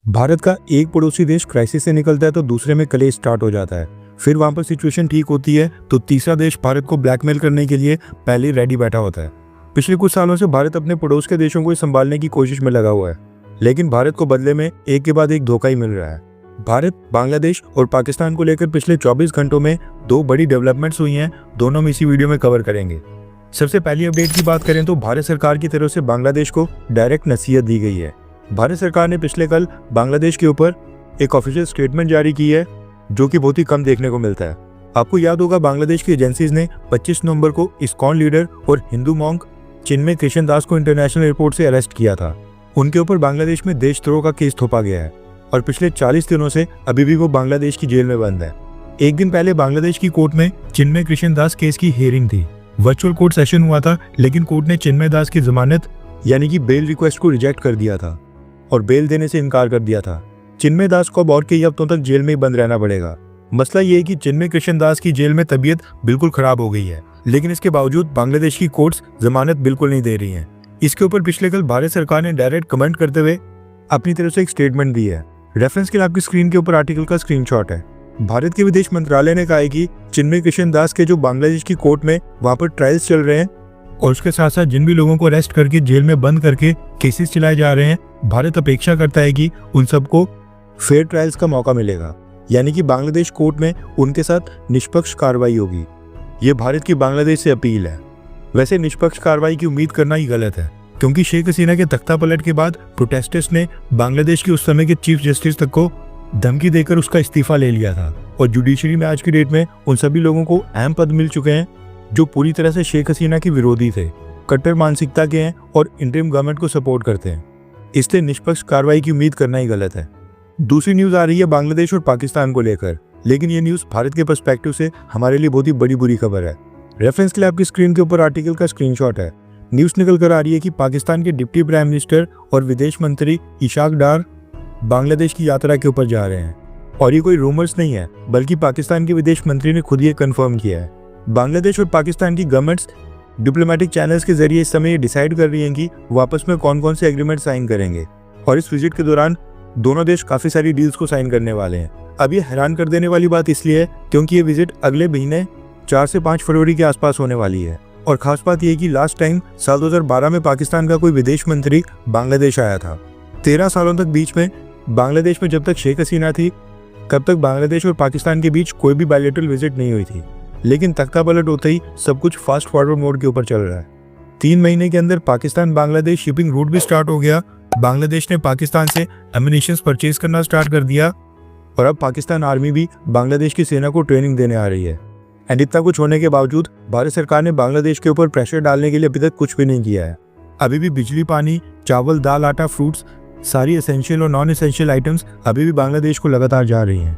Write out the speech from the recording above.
भारत का एक पड़ोसी देश क्राइसिस से निकलता है तो दूसरे में कलेश स्टार्ट हो जाता है। फिर वहां पर सिचुएशन ठीक होती है तो तीसरा देश भारत को ब्लैकमेल करने के लिए पहले ही रेडी बैठा होता है। पिछले कुछ सालों से भारत अपने पड़ोस के देशों को संभालने की कोशिश में लगा हुआ है, लेकिन भारत को बदले में एक के बाद एक धोखा ही मिल रहा है। भारत, बांग्लादेश और पाकिस्तान को लेकर पिछले 24 घंटों में दो बड़ी डेवलपमेंट्स हुई हैं, दोनों हम इसी वीडियो में कवर करेंगे। सबसे पहली अपडेट की बात करें तो भारत सरकार की तरफ से बांग्लादेश को डायरेक्ट नसीहत दी गई है। भारत सरकार ने पिछले कल बांग्लादेश के ऊपर एक ऑफिशियल स्टेटमेंट जारी की है, जो कि बहुत ही कम देखने को मिलता है। आपको याद होगा, बांग्लादेश की एजेंसीज ने 25 नवंबर को इस्कॉन लीडर और हिंदू मॉन्क चिन्मय कृष्ण दास को इंटरनेशनल एयरपोर्ट से अरेस्ट किया था। उनके ऊपर बांग्लादेश में देशद्रोह का केस थोपा गया है और पिछले 40 दिनों से अभी भी वो बांग्लादेश की जेल में बंद है। एक दिन पहले बांग्लादेश की कोर्ट में चिन्मय कृष्ण दास केस की हियरिंग थी। वर्चुअल कोर्ट सेशन हुआ था, लेकिन कोर्ट ने चिन्मय दास की जमानत यानी कि बेल रिक्वेस्ट को रिजेक्ट कर दिया था और बेल देने से इनकार कर दिया था। चिन्मय दास को अब और कई हफ्तों तक जेल में ही बंद रहना पड़ेगा। मसला ये है कि चिन्मय कृष्ण दास की जेल में तबीयत बिल्कुल खराब हो गई है, लेकिन इसके बावजूद बांग्लादेश की कोर्ट्स जमानत बिल्कुल नहीं दे रही हैं। इसके ऊपर पिछले कल भारत सरकार ने डायरेक्ट कमेंट करते हुए अपनी तरफ से एक स्टेटमेंट दी है। रेफरेंस के लिए आपकी स्क्रीन के ऊपर आर्टिकल का स्क्रीनशॉट है। भारत के विदेश मंत्रालय ने कहा है कि चिन्मय कृष्ण दास के जो बांग्लादेश की कोर्ट में वहां पर ट्रायल्स चल रहे हैं और उसके साथ साथ जिन भी लोगों को अरेस्ट करके जेल में बंद करके केसेस चलाए जा रहे हैं, भारत अपेक्षा करता है कि उन सबको फेयर ट्रायल्स का मौका मिलेगा, यानी कि बांग्लादेश कोर्ट में उनके साथ निष्पक्ष कार्रवाई होगी। ये भारत की बांग्लादेश से अपील है। वैसे निष्पक्ष कार्रवाई की उम्मीद करना ही गलत है, क्योंकि शेख हसीना के तख्ता पलट के बाद प्रोटेस्टर्स ने बांग्लादेश के उस समय के चीफ जस्टिस तक को धमकी देकर उसका इस्तीफा ले लिया था और जुडिशरी में आज की डेट में उन सभी लोगों को अहम पद मिल चुके हैं जो पूरी तरह से शेख हसीना के विरोधी थे, कट्टर मानसिकता के हैं और इंटरिम गवर्नमेंट को सपोर्ट करते हैं। इसलिए निष्पक्ष कार्रवाई की उम्मीद करना ही गलत है। दूसरी न्यूज आ रही है बांग्लादेश और पाकिस्तान को लेकर, लेकिन ये न्यूज भारत के पर्सपेक्टिव से हमारे लिए बहुत ही बड़ी बुरी खबर है। रेफरेंस के लिए आपकी स्क्रीन के ऊपर आर्टिकल का स्क्रीनशॉट है। न्यूज निकल कर आ रही है कि पाकिस्तान के डिप्टी प्राइम मिनिस्टर और विदेश मंत्री इशाक डार बांग्लादेश की यात्रा के ऊपर जा रहे हैं, और ये कोई रूमर्स नहीं है, बल्कि पाकिस्तान के विदेश मंत्री ने खुद ये कंफर्म किया है। बांग्लादेश और पाकिस्तान की गवर्नमेंट्स डिप्लोमेटिक चैनल्स के जरिए इस समय ये डिसाइड कर रही हैं कि वो आपस में कौन कौन से एग्रीमेंट साइन करेंगे, और इस विजिट के दौरान दोनों देश काफी सारी डील्स को साइन करने वाले हैं। अब ये हैरान कर देने वाली बात इसलिए है क्योंकि ये विजिट अगले महीने 4 से 5 फरवरी के आसपास होने वाली है। और खास बात यह कि लास्ट टाइम साल 2012 में पाकिस्तान का कोई विदेश मंत्री बांग्लादेश आया था। 13 सालों तक बीच में बांग्लादेश में जब तक शेख हसीना थी, तब तक बांग्लादेश और पाकिस्तान के बीच कोई भी बायलैटरल विजिट नहीं हुई थी, लेकिन तख्ता पलट होते ही सब कुछ फास्ट फॉरवर्ड मोड के ऊपर चल रहा है। 3 महीने के अंदर पाकिस्तान बांग्लादेश शिपिंग रूट भी स्टार्ट हो गया। बांग्लादेश ने पाकिस्तान से एम्युनिशंस परचेज करना स्टार्ट कर दिया और अब पाकिस्तान आर्मी भी बांग्लादेश की सेना को ट्रेनिंग देने आ रही है। एंड इतना कुछ होने के बावजूद भारत सरकार ने बांग्लादेश के ऊपर प्रेशर डालने के लिए अभी तक कुछ भी नहीं किया है। अभी भी बिजली, पानी, चावल, दाल, आटा, फ्रूट्स, सारी एसेंशियल और नॉन एसेंशियल आइटम्स अभी भी बांग्लादेश को लगातार जा रही हैं।